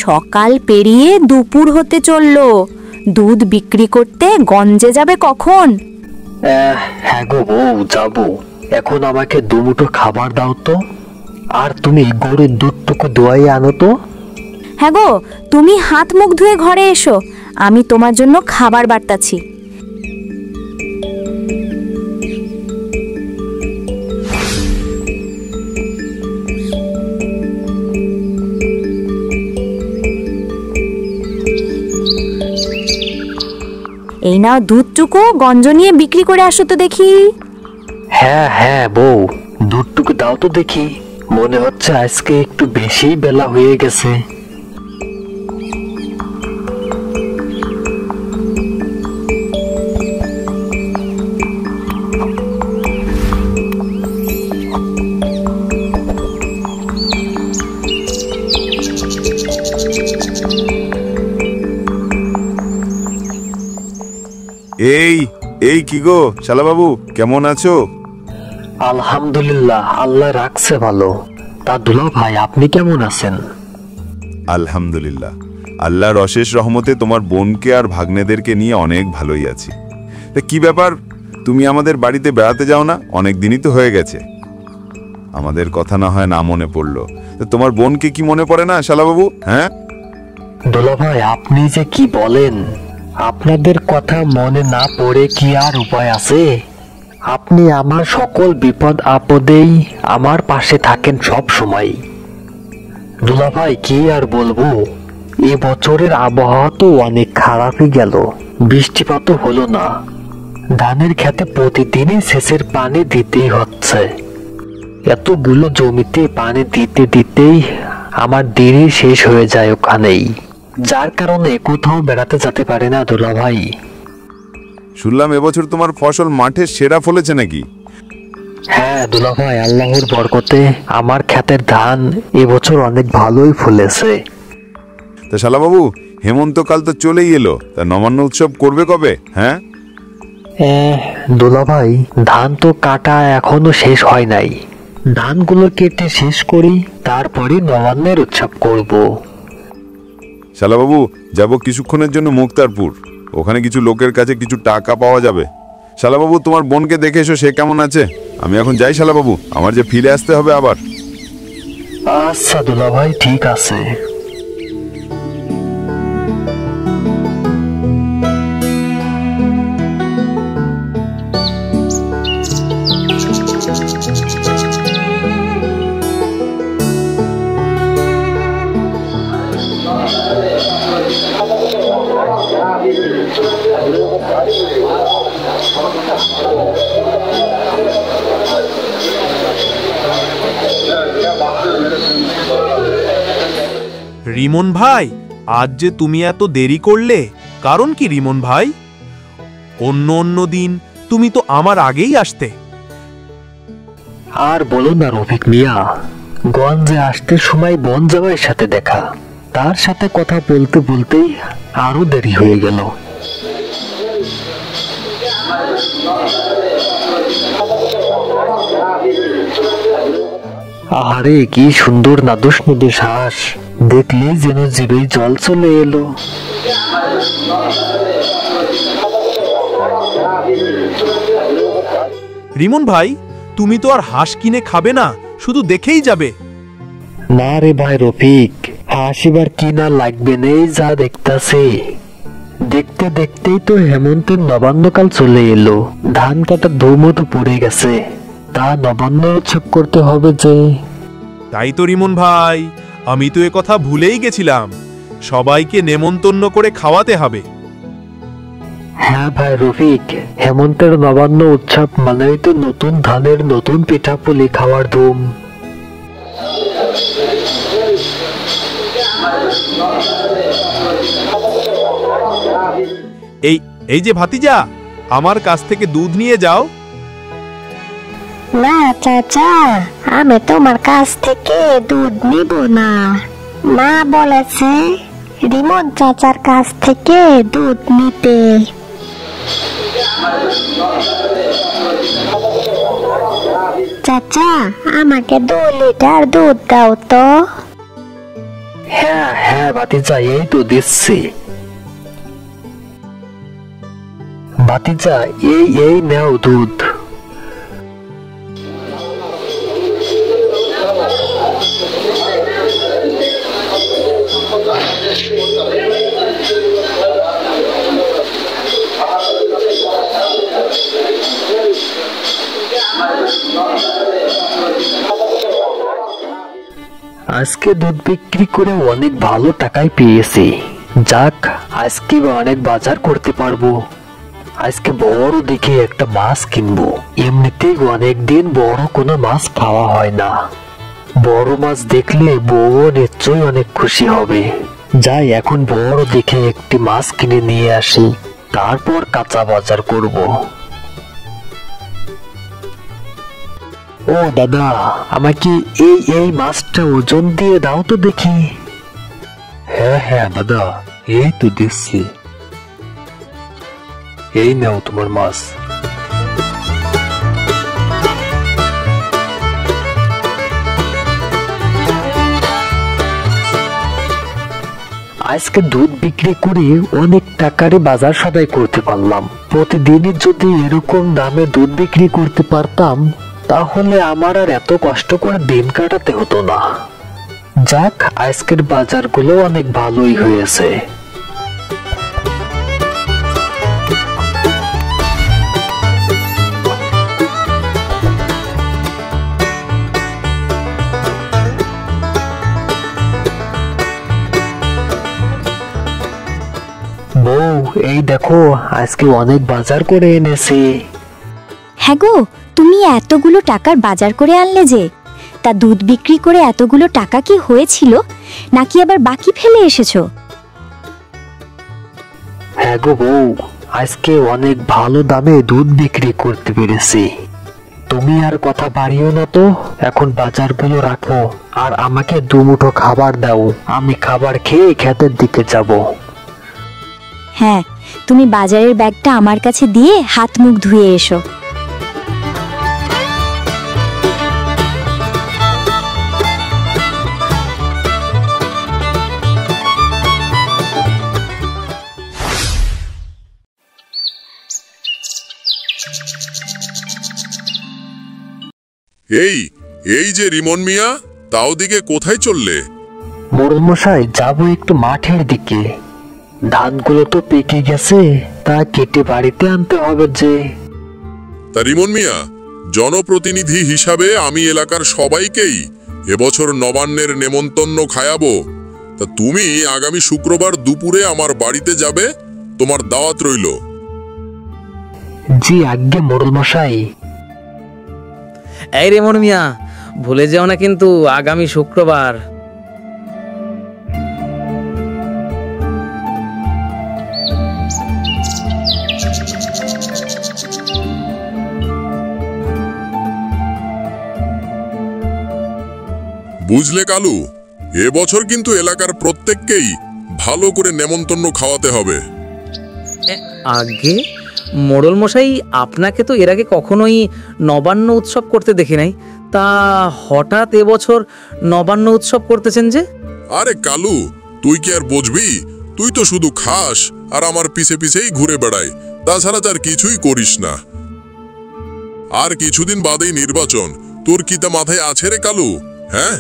সকাল পেরিয়ে দুপুর হতে চললো, দুধ বিক্রি করতে গঞ্জে যাবে কখন? হ্যাঁ গো বউ, যাবো। এখন আমাকে দুমুঠো খাবার দাও তো, আর তুমি গরুর দুধটুকু দোয়াই আনো তো। হ্যাঁ গো, তুমি হাত মুখ ধুয়ে ঘরে এসো, আমি তোমার জন্য খাবার বাড়তাছি। এই নাও দুধটুকু, গঞ্জ নিয়ে বিক্রি করে আসো তো দেখি। হ্যাঁ হ্যাঁ বউ, দুধটুকু দাও তো দেখি। মনে হচ্ছে আজকে একটু বেশি বেলা হয়ে গেছে। এই এই কি গো শালা বাবু, কেমন আছো? আলহামদুলিল্লাহ, আল্লাহ রাখছে ভালো। তা দুলা ভাই, আপনি কেমন আছেন? আলহামদুলিল্লাহ, আল্লাহর অশেষ রহমতে তোমার বোনকে আর ভাগ্নেদেরকে নিয়ে অনেক ভালোই আছি। তা কি ব্যাপার, তুমি আমাদের বাড়িতে বেড়াতে যাও না? অনেক দিনই তো হয়ে গেছে, আমাদের কথা না হয় না মনে পড়লো। তা তোমার বোনকে কি মনে পড়ে না শালা বাবু? হ্যাঁ দুলা ভাই, আপনি যে কি বলেন, আপনাদের কথা মনে না পড়ে কি আর উপায় আছে? আপনি আমার সকল বিপদ আপদেই আমার পাশে থাকেন সব সময়। দুলা ভাই, কি আর বলবো, এ বছরের আবহাওয়া তো অনেক খারাপই গেল। বৃষ্টিপাত হলো না, ধানের খেতে প্রতিদিনই সেচের পানি দিতেই হচ্ছে। এতগুলো জমিতে পানি দিতে দিতেই আমার দেরি শেষ হয়ে যায় ওখানেই, যার কারণে কোথাও বেড়াতে যেতে পারে না দুলা ভাই। শুনলাম এবছর তোমার ফসল মাঠে সেরা ফলেছে নাকি? হ্যাঁ দুলা ভাই, আল্লাহর বরকতে আমার ক্ষেতের ধান এবছর অনেক ভালোই ফলেছে। তা শালা বাবু, হেমন্তকাল তো চলেই এলো, তা নবান্ন উৎসব করবে কবে? হ্যাঁ দুলা ভাই, ধান তো কাটা এখনো শেষ হয় নাই। ধানগুলো কেটে শেষ করি, তারপরে নবান্নের উৎসব করব। শালা বাবু, যাবো কিছুক্ষণের জন্য মুক্তারপুর, ওখানে কিছু লোকের কাছে কিছু টাকা পাওয়া যাবে। শালা বাবু, তোমার বোনকে দেখে এসো, সে কেমন আছে। আমি এখন যাই শালা বাবু, আমার যে ফিরে আসতে হবে আবার। আচ্ছা দুলা ভাই, ঠিক আছে। রিমন ভাই, আজ যে তুমি এত দেরি করলে, কারণ কি রিমন ভাই? অন্য দিন তুমি তো আমার আগেই আসতে। আর বলো না রফিক মিয়া, গঞ্জে আসতে সময় বন জামাইয়ের সাথে দেখা, তার সাথে কথা বলতে বলতেই আরো দেরি হয়ে গেল। আরে কি সুন্দর নাদুস নুদুস হাঁস, দেখলে যেন জিভে জল চলে এলো। রিমন ভাই, তুমি তো আর হাঁস কিনে খাবে না, শুধু দেখেই যাবে? না রে ভাই রফিক, হাঁস এবার কিনা লাগবে নেই, যা দেখতাছে। দেখতে দেখতেই তো হেমন্তের নবান্নকাল চলে এলো, ধান কাটা ধুমো তো পড়ে গেছে, তা নবান্ন উৎসব করতে হবে যে। তাই তো রিমন ভাই, আমি তো এ কথা ভুলেই গেছিলাম, সবাইকে নেমন্তন্ন করে খাওয়াতে হবে। হ্যাঁ ভাই রফিক, হেমন্তের নবান্ন উৎসব মানেই তো নতুন ধানের নতুন পিঠাপুলি খাওয়ার ধুম। এই যে ভাতিজা, আমার কাছ থেকে দুধ নিয়ে যাও। না চাচা, আমি তোমার কাছ থেকে দুধ নিব না। মা বলেছে রিমন চাচার কাছ থেকে দুধ নিতে। চাচা, আমাকে 2 লিটার দুধ দাও তো। হ্যাঁ হ্যাঁ ভাতিজা, এই তো দিচ্ছি। ভাতিজা, এই নাও দুধ। আজকে দুধ বিক্রি করে অনেক ভালো টাকাই পেয়েছি। যাক, আজকে অনেক বাজার করতে পারবো। আজকে বড় দেখে একটা মাছ কিনবো। এমনিতেই অনেকদিন বড় কোনো মাছ খাওয়া হয় না। বড় মাছ দেখলে বউ নিশ্চয়ই অনেক খুশি হবে। যাই, এখন বড় দেখে একটি মাছ কিনে নিয়ে আসি, তারপর কাঁচা বাজার করব। ও দাদা, আমাকে এই মাছটা ওজন দিয়ে দাও তো দেখি। হ্যাঁ হ্যাঁ দাদা, এই তো দিচ্ছি। এই নাও তোমার মাছ। আজকে দুধ বিক্রি করে অনেক টাকারে বাজার সদাই করতে পারলাম। প্রতিদিনই যদি এরকম দামে দুধ বিক্রি করতে পারতাম, তাহলে আমার আর এত কষ্ট করে দিন কাটাতে হতো না। যাক, আজকের বাজারগুলো অনেক ভালোই হয়েছে। বউ, এই দেখো, আজকে অনেক বাজার করে এনেছি। হ্যাঁ গো, তুমি এতগুলো টাকার বাজার করে আনলে যে, তা দুধ বিক্রি করে এতগুলো টাকা কি হয়েছিল, নাকি আবার বাকি ফেলে এসেছো? হ্যাঁ গো বউ, আজকে অনেক ভালো দামে দুধ বিক্রি করতে পেরেছি। তুমি আর কথা বাড়িও না তো, এখন বাজারগুলো রাখো আর আমাকে দুমুঠো খাবার দাও। আমি খাবার খেয়ে ক্ষেতের দিকে যাব। হ্যাঁ, তুমি বাজারের ব্যাগটা আমার কাছে দিয়ে হাত মুখ ধুয়ে এসো। এই এই যে রিমন মিয়া, তাও দিকে কোথায় চললে? মোড়ল মশাই, যাবো একটু মাঠের দিকে। ধানগুলো তো পেকে গেছে, তা কেটে বাড়িতে আনতে হবে যে। তা রিমন মিয়া, জনপ্রতিনিধি হিসাবে আমি এলাকার সবাইকেই এবছর নবান্নের নেমন্তন্ন খায়াবো। তা তুমি আগামী শুক্রবার দুপুরে আমার বাড়িতে যাবে, তোমার দাওয়াত রইল। জি আজ্ঞে মোড়ল মশাই। এই রেমন মিয়া, ভুলে যেও না কিন্তু আগামী শুক্রবার। বুঝলে কালু, এবছর কিন্তু এলাকার প্রত্যেককেই ভালো করে নেমন্তন্ন খাওয়াতে হবে। আগে মোড়ল মশাই, আপনাকে তো এর আগে কখনোই নবান্ন উৎসব করতে দেখি নাই, তা হঠাৎ এবছর নবান্ন উৎসব করতেছেন যে? আরে কালু, তুই কি আর বুঝবি? তুই তো শুধু খাস আর আমার পিছে পিছেই ঘুরে বেড়াই, তাছাড়া তার কিছুই করিস না। আর কিছুদিন বাদেই নির্বাচন, তোর কি তা মাথায় আছে রে কালু? হ্যাঁ,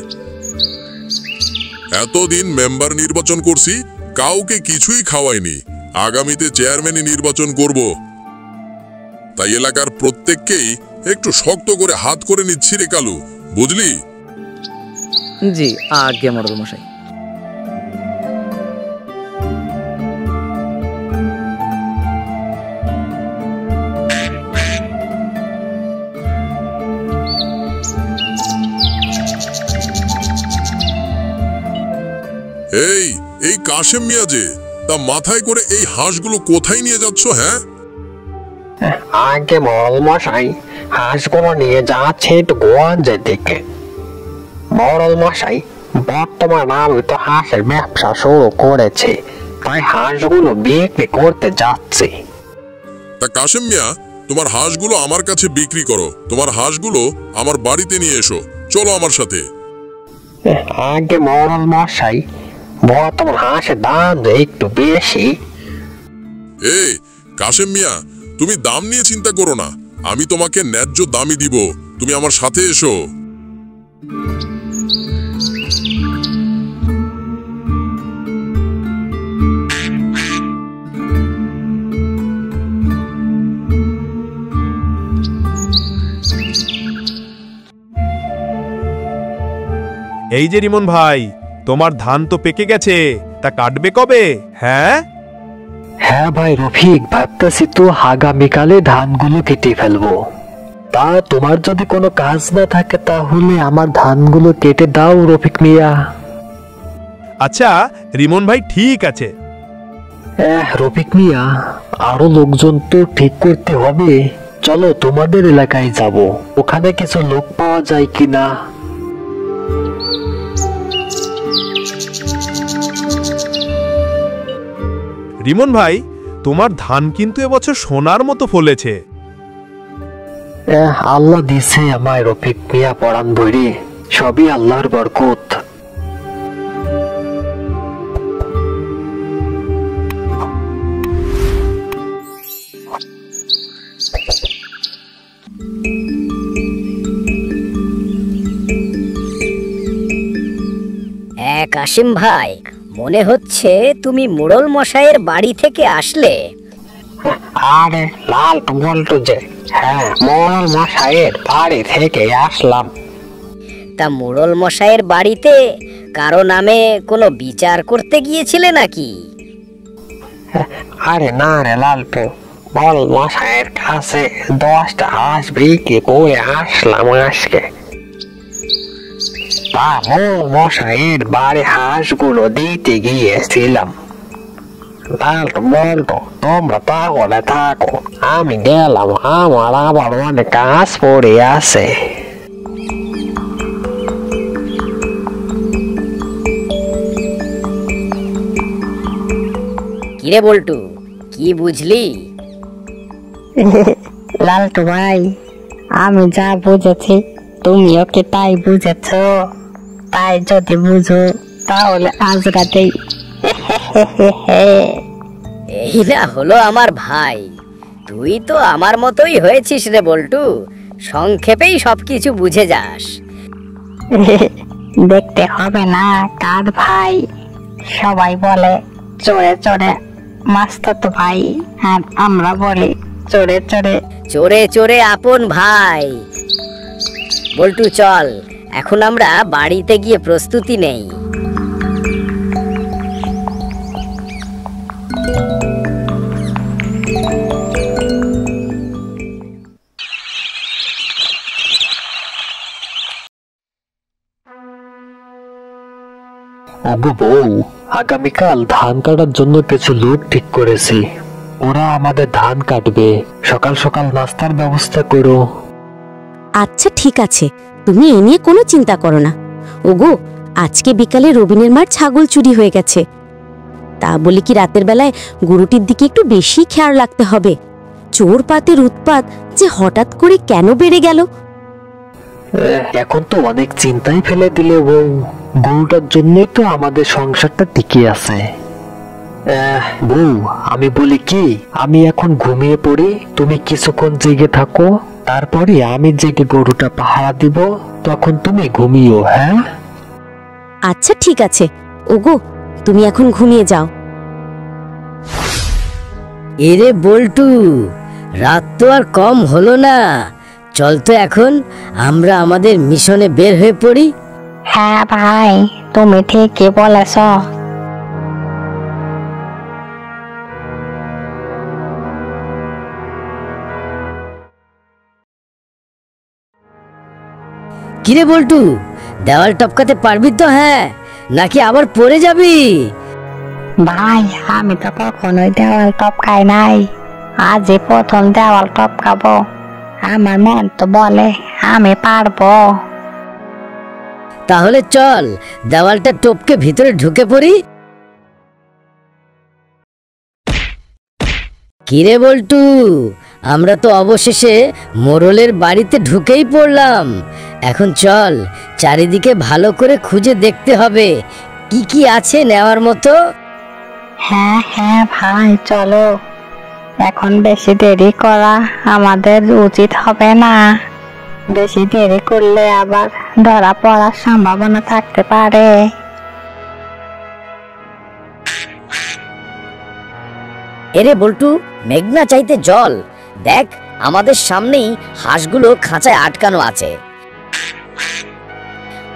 এতদিন মেম্বার নির্বাচন করছি, কাউকে কিছুই খাওয়াইনি। আগামীতে চেয়ারম্যানই নির্বাচন করব, তাই এলাকার প্রত্যেককেই একটু শক্ত করে হাত করে নিচ্ছি রে কালু, বুঝলি? জি আজ্ঞে মোড়ল মশাই। এই এই কাশেম মিয়া যে, তা মাথায় করে এই হাঁসগুলো কোথায় নিয়ে যাচ্ছ? হ্যাঁ, আগে মোড়ল মশাই, হাঁসগুলো নিয়ে যাচ্ছে একটু গোয়াঞ্জের দিকে। মোড়ল মশাই, বর্তমানে আমি তো হাঁসের ব্যবসা শুরু করেছি, তাই হাঁসগুলো বিক্রি করতে যাচ্ছি। তা কাশেম মিয়া, তোমার হাঁসগুলো আমার কাছে বিক্রি করো। তোমার হাঁসগুলো আমার বাড়িতে নিয়ে এসো, চলো আমার সাথে। আগে মোড়ল মশাই, বর্তমান হাঁসের দাম যে একটু বেশি। এই কাশেম মিয়া, তুমি দাম নিয়ে চিন্তা করো না, আমি তোমাকে ন্যায্য দামই দিব। তুমি আমার সাথে এসো। এই যে রিমন ভাই, তোমার ধান তো পেকে গেছে, তা কাটবে কবে? হ্যাঁ হ্যাঁ ভাই রফিক, ভাবতেছি তো আগামীকালে ধানগুলো কেটে ফেলবো। তা তোমার যদি কোনো কাজ না থাকে তাহলে আমার ধানগুলো কেটে দাও রফিক মিয়া। আচ্ছা রিমন ভাই, ঠিক আছে। রফিক মিয়া, আরো লোকজন তো ঠিক করতে হবে। চলো তোমাদের এলাকায় যাব, ওখানে কিছু লোক পাওয়া যায় কিনা। রিমন ভাই, তোমার ধান কিন্তু এবছর সোনার মতো ফলেছে। আল্লাহ দিছে আমায় রফিক মিয়া পরাণ বইরে, সবই আল্লাহর বরকত। কাশিম ভাই, মনে হচ্ছে তুমি মোড়ল মশাইয়ের বাড়ি থেকে আসলে। আরে লাল বলতো যে, হ্যাঁ মোড়ল মশাইয়ের বাড়ি থেকে আসলাম। তা মোড়ল মশাইয়ের বাড়িতে কারো নামে কোনো বিচার করতে গিয়েছিলে নাকি? আরে না রে লালপু, মোড়ল মশাইয়ের কাছে 10টা হাঁস বিক্রি করে আসলাম আজকে। তা মোড়ল মশাইয়ের বাড়ি হাঁসগুলো দিতে গিয়েছিলাম। লালটু বলতো, তোমরা তাহলে থাকো, আমি গেলাম, আমার আবার অনেক কাজ পড়ে আছে। কিরে বল্টু, কি বুঝলি? লালটু ভাই, আমি যা বুঝেছি তুমিও কি তাই বুঝেছ? তাই যদি বুঝো তাহলে আজ রাতেই। এই না হলো আমার ভাই, তুই তো আমার মতোই হয়েছিস রে বল্টু, সংক্ষেপেই সবকিছু বুঝে যাস। দেখতে হবে না কার ভাই, সবাই বলে চোরে চোরে মাস্তাতো ভাই, আর আমরা বলি চোরে চোরে চোরে চোরে আপন ভাই। বল্টু চল, এখন আমরা বাড়িতে গিয়ে প্রস্তুতি নেই। ওগো বউ, আগামীকাল ধান কাটার জন্য কিছু লোক ঠিক করেছি। ওরা আমাদের ধান কাটবে। সকাল সকাল নাস্তার ব্যবস্থা করো। আচ্ছা ঠিক আছে, তুমি এ নিয়ে কোনো চিন্তা করো না। ওগো, আজকে বিকালে রবিনের মার ছাগল চুরি হয়ে গেছে। তা বলি কি রাতের বেলায় গরুটির দিকে একটু বেশি খেয়াল রাখতে হবে। চোর পাতের উৎপাত যে হঠাৎ করে কেন বেড়ে গেল। এখন তো অনেক চিন্তাই ফেলে দিলে বউ, গরুটার জন্যই তো আমাদের সংসারটা টিকে আছে। বউ, আমি বলি কি, আমি এখন ঘুমিয়ে পড়ি, তুমি কিছুক্ষণ জেগে থাকো, তারপরে আমি জেগে গরুটা পাহারা দিব, তখন তুমি ঘুমিও। হ্যাঁ আচ্ছা ঠিক আছে, ওগো তুমি এখন ঘুমিয়ে যাও। এরে বল্টু, রাত তো আর কম হলো না, চল তো এখন আমরা আমাদের মিশনে বের হয়ে পড়ি। হ্যাঁ ভাই, তুমি ঠিকই বলেছ। কিরে বল্টু, দেওয়াল টপকাতে পারবি তো? হ্যাঁ, নাকি আবার পড়ে যাবি? ভাই, আমি তো কখনোই দেওয়াল টপকাই নাই, আজই প্রথম দেওয়াল টপকাবো। আমার মন তো বলে আমি পারবো। তাহলে চল দেওয়ালটা টপকে ভিতরে ঢুকে পড়ি। কিরে বল্টু, আমরা তো অবশেষে মোড়লের বাড়িতে ঢুকেই পড়লাম। এখন চল চারিদিকে ভালো করে খুঁজে দেখতে হবে কি কি আছে নেওয়ার মতো? হ্যাঁ হ্যাঁ ভাই, চলো। এখন বেশি দেরি করা আমাদের উচিত হবে না। বেশি দেরি করলে আবার ধরা পড়ার সম্ভাবনা থাকতে পারে। এরে বল্টু, মেঘনা চাইতে জল। দেখ, আমাদের সামনেই হাঁসগুলো খাঁচায় আটকানো আছে।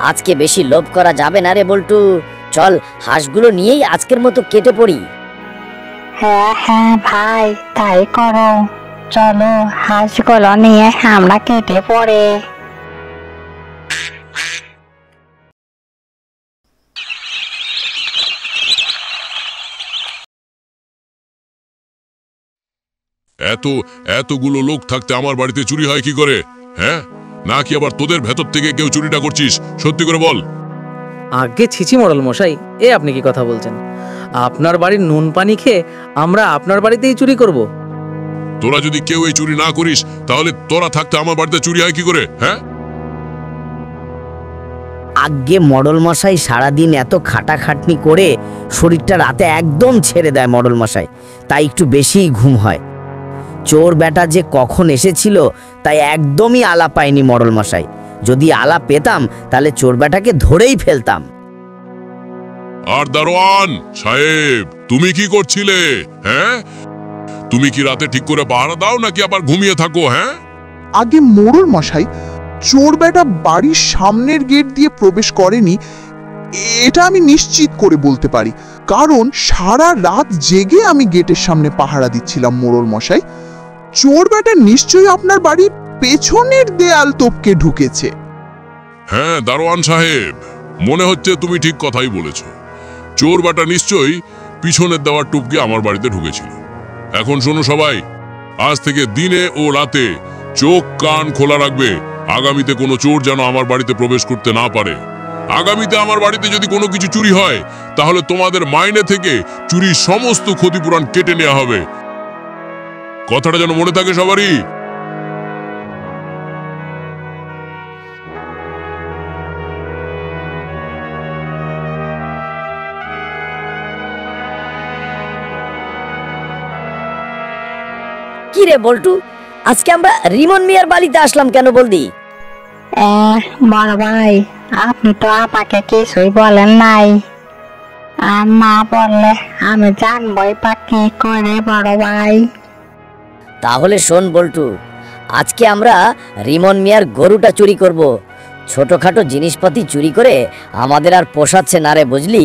আজকে বেশি লোভ করা যাবে না রে বল্টু। চল, হাঁসগুলো নিয়েই আজকের মতো কেটে পড়ি। হ্যাঁ হ্যাঁ ভাই, তাই করো। চলো, হাঁসগুলো নিয়ে আমরা কেটে পড়ে। এতগুলো লোক থাকতে আমার বাড়িতে চুরি হয় কি করে? হ্যাঁ, নাকি আবার তোদের ভেতর থেকে কেউ চুরিটা করছিস? সত্যি করে বল। আগে ছিছি মোড়ল মশাই, এ আপনি কি কথা বলছেন? আপনার বাড়ির নুন পানি খেয়ে আমরা আপনার বাড়িতেই চুরি করব? তোরা যদি কেউ এই চুরি না করিস, তাহলে তোরা থাকতে আমার বাড়িতে চুরি হয় কি করে? হ্যাঁ, আগে মডল মশাই সারাদিন এত খাটাখাটনি করে শরীরটা রাতে একদম ছেড়ে দেয় মডল মশাই, তাই একটু বেশিই ঘুম হয়। চোর বেটা যে কখন এসেছিল তাই একদমই আলা পাইনি মডল মশাই। যদি আলা পেতাম তাহলে চোর বেটাকে ধরেই ফেলতাম। আর দারোয়ান সাহেব, তুমি কি করছিলে? হ্যাঁ, তুমি কি রাতে ঠিক করে পাহারা দাও নাকি আবার ঘুমিয়ে থাকো? হ্যাঁ, আগে মোড়ল মশাই, চোর বেটা বাড়ির সামনের গেট দিয়ে প্রবেশ করেনি, এটা আমি নিশ্চিত করে বলতে পারি, কারণ সারা রাত জেগে আমি গেটের সামনে পাহারা দিচ্ছিলাম মোড়ল মশাই। চোর বেটা নিশ্চয়ই আপনার বাড়ির পেছনের দেয়াল টপকে ঢুকেছে। হ্যাঁ দারোয়ান সাহেব, মনে হচ্ছে তুমি ঠিক কথাই বলেছ। চোর বেটা নিশ্চয়ই পিছনের দেওয়ার টুপকে আমার বাড়িতে ঢুকেছিল। এখন শোনো সবাই, আজ থেকে দিনে ও রাতে চোখ কান খোলা রাখবে। আগামীতে কোনো চোর যেন আমার বাড়িতে প্রবেশ করতে না পারে। আগামীতে আমার বাড়িতে যদি কোনো কিছু চুরি হয়, তাহলে তোমাদের মাইনে থেকে চুরির সমস্ত ক্ষতিপূরণ কেটে নেওয়া হবে। কথাটা যেন মনে থাকে সবারই। কি রে বল্টু, আজকে আমরা রিমন মিয়ার বাড়িতে আসলাম কেন বলদি? বড় ভাই, আপনি তো আমাকে কিছুই বলেন নাই। আর না বললে আমি জানবই বা কি করে বড় ভাই। তাহলে শোন বল্টু, আজকে আমরা রিমন মিয়ার গরুটা চুরি করব। ছোটখাটো জিনিসপাতি চুরি করে আমাদের আর পোষাচ্ছে না রে, বুঝলি?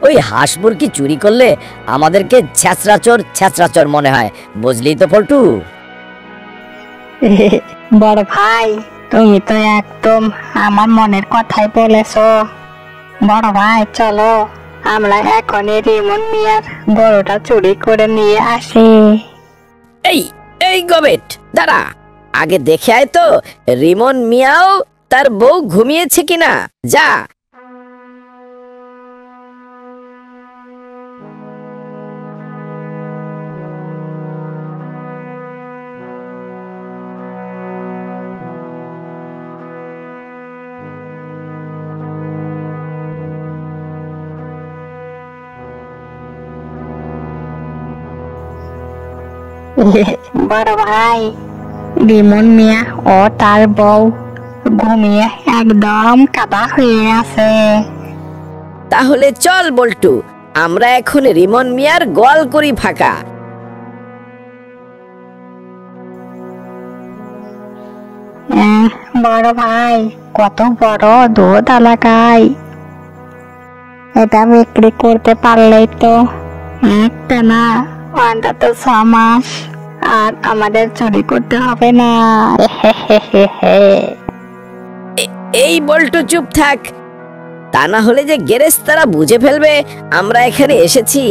ওই হাঁস মুরগি চুরি করলে আমাদেরকে ছ্যাঁচড়াচোর মনে হয়, বুঝলি তো পল্টু? বড় ভাই, তুমি তো একদম আমার মনের কথাই বলেছো। বড় ভাই, চলো আমরা এখনই রিমন মিয়ার গরুটা চুরি করে নিয়ে আসি। এই এই গবেট, দাঁড়া, আগে দেখে আয় তো রিমন মিয়াও তার বউ ঘুমিয়েছে কিনা। যা। বড় ভাই, রিমন মিয়া ও তার বউ ঘুমিয়ে একদম কাদা হয়ে আছে। তাহলে চল বল্টু, আমরা এখন রিমন মিয়ার গোয়াল করি ফাঁকা। বড় ভাই, কত বড় দুধ এলাকায়। এটা বিক্রি করতে পারলেই তো একটা না অন্তত 6 মাস আর আমাদের চুরি করতে হবে না। এই বল্টু চুপ থাক, তা না হলে যে গেরেস্তারা বুঝে ফেলবে আমরা এখানে এসেছি।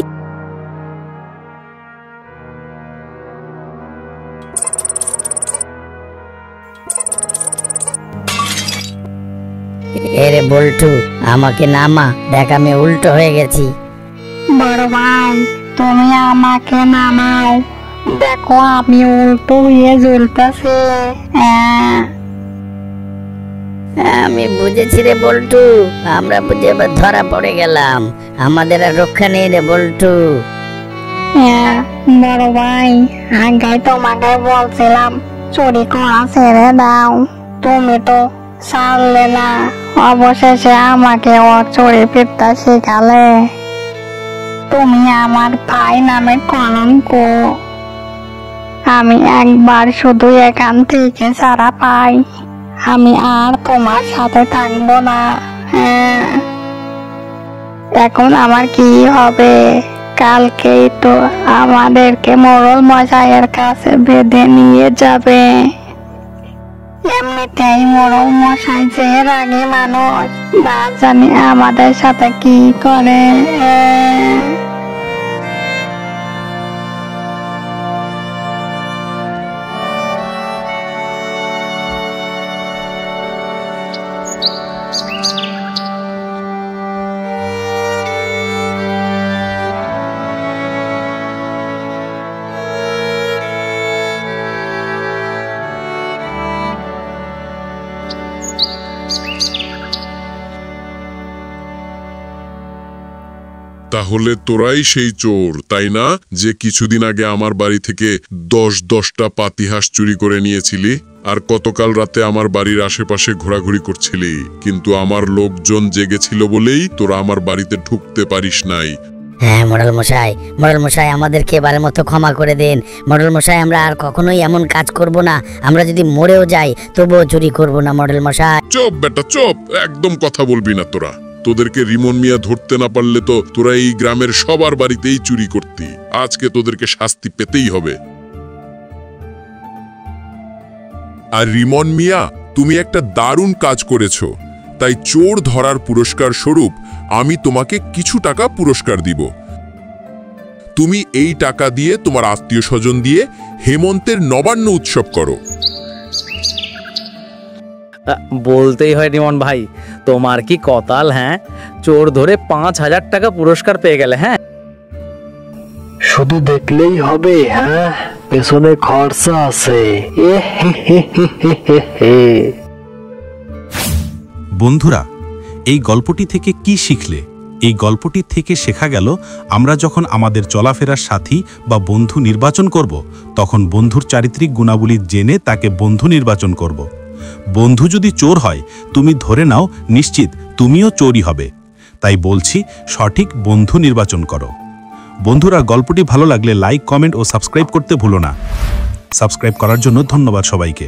এরে বল্টু, আমাকে নামা, দেখ আমি উল্টো হয়ে গেছি। বড় ভাই, তুমি আমাকে নামাও, দেখো আমি উল্টো হয়ে জ্বলতেছে। আমি বুঝেছি রে বল্টু, আমরা বুঝে এবার ধরা পড়ে গেলাম, আমাদের আর রক্ষা নেই রে বল্টু। হ্যাঁ বড় ভাই, আগে তোমাকে বলছিলাম চুরি করা ছেড়ে দাও, তুমি তো ছাড়লে না, অবশেষে আমাকে ও চুরি পিঠটা শেখালে। তুমি আমার ভাই নামে কলঙ্ক। আমি একবার শুধু এখান থেকে ছাড়া পাই, আমি আর তোমার সাথে থাকবো না। হ্যাঁ, এখন আমার কি হবে? কালকেই তো আমাদেরকে মোড়ল মশাইয়ের কাছে বেঁধে নিয়ে যাবে। এমনিতেই মোড়ল মশাই যে রাগী মানুষ, না জানি আমাদের সাথে কি করে। তাহলে তোরাই সেই চোর, তাই না, যে কিছুদিন আগে আমার বাড়ি থেকে 10টা পাতিহাঁস চুরি করে নিয়েছিলি আর গতকাল রাতে আমার বাড়ির আশেপাশে ঘোরাঘুরি করছিলি, কিন্তু আমার লোকজন জেগেছিল বলেই তোরা আমার বাড়িতে ঢুকতে পারিস নাই। হ্যাঁ মোড়ল মশাই আমাদেরকে এবারের মতো ক্ষমা করে দেন। মোড়ল মশাই, আমরা আর কখনোই এমন কাজ করব না, আমরা যদি মরেও যাই তবুও চুরি করব না মোড়ল মশাই। চুপ বেটা চুপ, একদম কথা বলবি না তোরা। তোদেরকে রিমন মিয়া ধরতে না পারলে তো তোরা এই গ্রামের সবার বাড়িতেই চুরি করতি। আজকে তোদেরকে শাস্তি পেতেই হবে। আর রিমন মিয়া, তুমি একটা দারুণ কাজ করেছো, তাই চোর ধরার পুরস্কার স্বরূপ আমি তোমাকে কিছু টাকা পুরস্কার দিব। তুমি এই টাকা দিয়ে তোমার আত্মীয় স্বজন দিয়ে হেমন্তের নবান্ন উৎসব করো। বলতেই হয় রিমন ভাই, তোমার কি কতাল। হ্যাঁ, চোর ধরে 5000 টাকা পুরস্কার পেয়ে গেলে। হ্যাঁ, শুধু দেখলেই হবে? হ্যাঁ, পেছনে খরচা আছে। বন্ধুরা, এই গল্পটি থেকে কি শিখলে? এই গল্পটি থেকে শেখা গেল, আমরা যখন আমাদের চলাফেরার সাথী বা বন্ধু নির্বাচন করব, তখন বন্ধুর চারিত্রিক গুণাবলী জেনে তাকে বন্ধু নির্বাচন করব। বন্ধু যদি চোর হয়, তুমি ধরে নাও নিশ্চিত তুমিও চোরই হবে। তাই বলছি, সঠিক বন্ধু নির্বাচন করো। বন্ধুরা, গল্পটি ভালো লাগলে লাইক, কমেন্ট ও সাবস্ক্রাইব করতে ভুলো না। সাবস্ক্রাইব করার জন্য ধন্যবাদ সবাইকে।